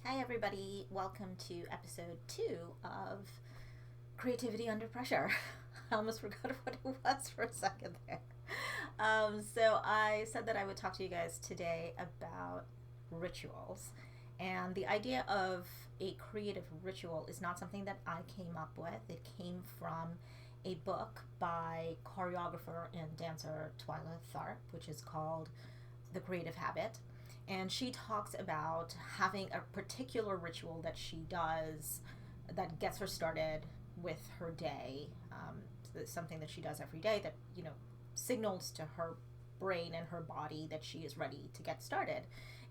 Hi, everybody. Welcome to episode 2 of Creativity Under Pressure. I almost forgot what it was for a second there. So, I said that I would talk to you guys today about rituals. And the idea of a creative ritual is not something that I came up with, it came from a book by choreographer and dancer Twyla Tharp, which is called The Creative Habit. And she talks about having a particular ritual that she does that gets her started with her day. So it's something that she does every day that, signals to her brain and her body that she is ready to get started.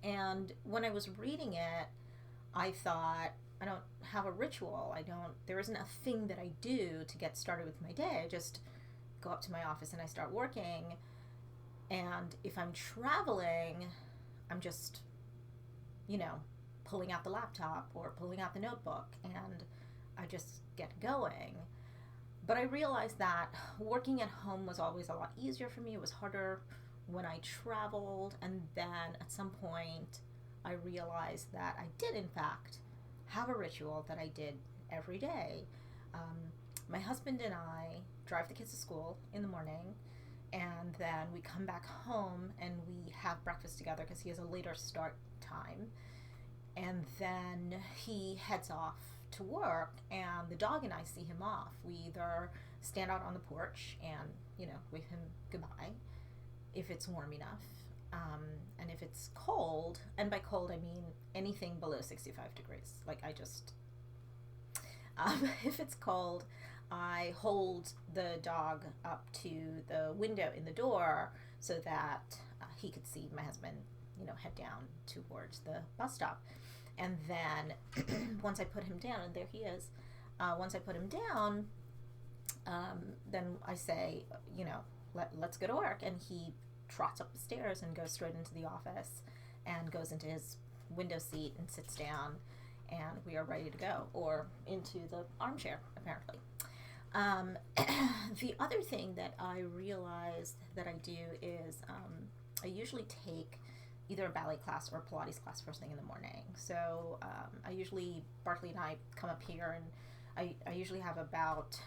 And when I was reading it, I thought, I don't have a ritual. There isn't a thing that I do to get started with my day. I just go up to my office and I start working. And if I'm traveling, I'm just, you know, pulling out the laptop or pulling out the notebook and I just get going. But I realized that working at home was always a lot easier for me. It was harder when I traveled. And then at some point, I realized that I did, in fact, have a ritual that I did every day. Um, my husband and I drive the kids to school in the morning, and then we come back home and we have breakfast together because he has a later start time. And then he heads off to work, and the dog and I see him off. We either stand out on the porch and, wave him goodbye if it's warm enough. And if it's cold, and by cold I mean anything below 65 degrees, if it's cold, I hold the dog up to the window in the door so that he could see my husband, head down towards the bus stop. And then once I put him down, and there he is, once I put him down, then I say, let's go to work. And he trots up the stairs and goes straight into the office and goes into his window seat and sits down, and we are ready to go, or into the armchair, apparently. The other thing that I realized that I do is I usually take either a ballet class or a Pilates class first thing in the morning. So Bartley and I come up here, and I usually have about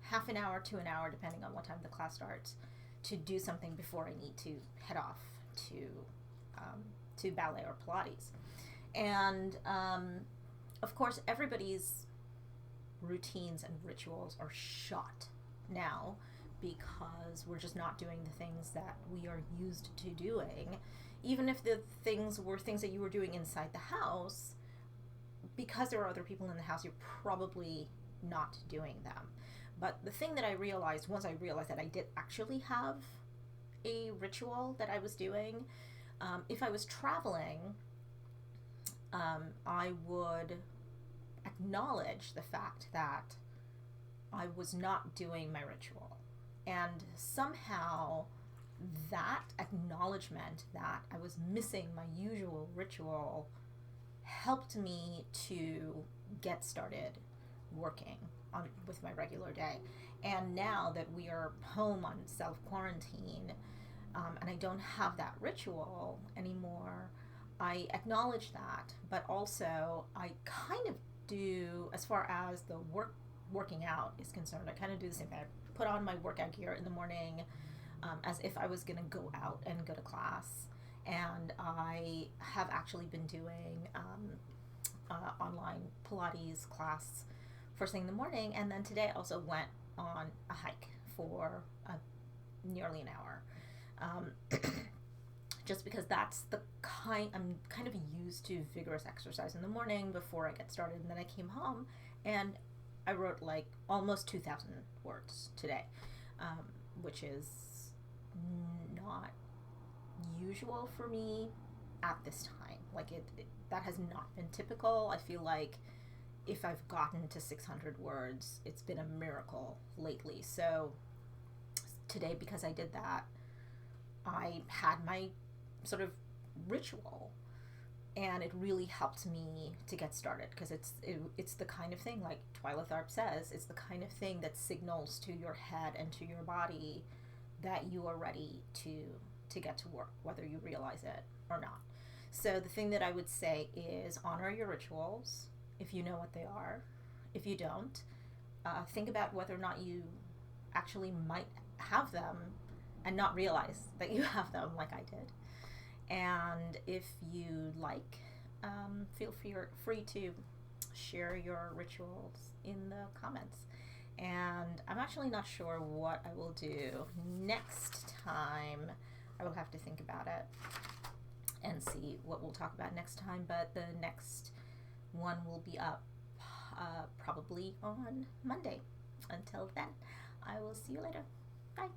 half an hour to an hour, depending on what time the class starts, to do something before I need to head off to ballet or Pilates. And of course, everybody's routines and rituals are shot now because we're just not doing the things that we are used to doing. Even if the things were things that you were doing inside the house, because there are other people in the house, you're probably not doing them. But the thing that I realized, once I realized that I did actually have a ritual that I was doing, if I was traveling, I would acknowledge the fact that I was not doing my ritual. And somehow that acknowledgement that I was missing my usual ritual helped me to get started working with my regular day. And now that we are home on self-quarantine, and I don't have that ritual anymore, I acknowledge that, but also I kind of do, as far as the working out is concerned, I kind of do the same thing. I put on my workout gear in the morning, as if I was going to go out and go to class. And I have actually been doing online Pilates class first thing in the morning, and then today I also went on a hike for nearly an hour. Just because that's I'm kind of used to vigorous exercise in the morning before I get started. And then I came home and I wrote like almost 2,000 words today, which is not usual for me at this time. That has not been typical. I feel like if I've gotten to 600 words, it's been a miracle lately. So today, because I did that, I had my sort of ritual, and it really helped me to get started, because it's the kind of thing, like Twyla Tharp says, it's the kind of thing that signals to your head and to your body that you are ready to get to work, whether you realize it or not. So the thing that I would say is honor your rituals if you know what they are. If you don't, think about whether or not you actually might have them and not realize that you have them like I did. And if you like, feel free to share your rituals in the comments. And I'm actually not sure what I will do next time. I will have to think about it and see what we'll talk about next time. But the next one will be up probably on Monday. Until then, I will see you later. Bye.